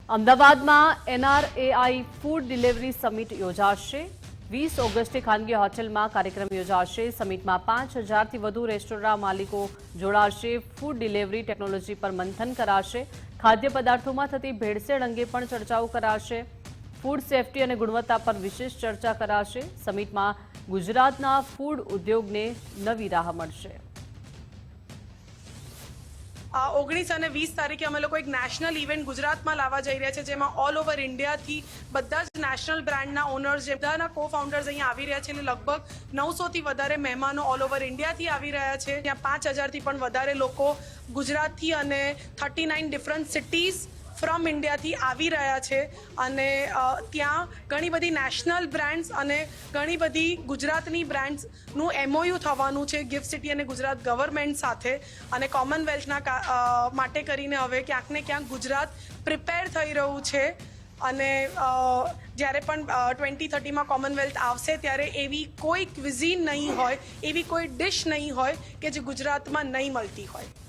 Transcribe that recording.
અમદાવાદમાં NRAI food delivery summit યોજાશે। 20 ઓગસ્ટે ખાનગી હોટેલમાં કાર્યક્રમ યોજાશે। સમિટમાં 5000થી વધુ રેસ્ટોરાં માલિકો જોડાશે। ફૂડ ડિલિવરી ટેકનોલોજી પર મંથન કરાશે। ખાદ્ય પદાર્થોમાં થતી ભેળસેળ અંગે પણ ચર્ચાઓ કરાશે। ફૂડ સેફટી અને ગુણવત્તા પર વિશેષ ચર્ચા કરાશે। સમિટમાં ગુજરાતના ફૂડ ઉદ્યોગને નવી રાહ મળશે। 19 અને 20 તારીખે અમે લોકો એક નેશનલ ઇવેન્ટ ગુજરાતમાં લાવવા જઈ રહ્યા છે, જેમાં ઓલ ઓવર ઇન્ડિયાથી બધા જ નેશનલ બ્રાન્ડના ઓનર્સ, જે બધાના કો ફાઉન્ડર્સ અહીંયા આવી રહ્યા છે। એટલે લગભગ 900થી વધારે મહેમાનો ઓલ ઓવર ઇન્ડિયાથી આવી રહ્યા છે। ત્યાં 5000થી પણ વધારે લોકો ગુજરાતથી અને 39 ડિફરન્ટ સિટીઝ ફ્રોમ ઇન્ડિયાથી આવી રહ્યા છે। અને ત્યાં ઘણી બધી નેશનલ બ્રાન્ડ્સ અને ઘણી બધી ગુજરાતની બ્રાન્ડ્સનું MOU થવાનું છે ગિફ્ટ સિટી અને ગુજરાત ગવર્મેન્ટ સાથે। અને કોમનવેલ્થના માટે કરીને હવે ક્યાંક ને ક્યાંક ગુજરાત પ્રિપેર થઈ રહ્યું છે। અને જ્યારે પણ 2030માં કોમનવેલ્થ આવશે ત્યારે એવી કોઈ ક્વિઝીન નહીં હોય, એવી કોઈ ડિશ નહીં હોય કે જે ગુજરાતમાં નહીં મળતી હોય।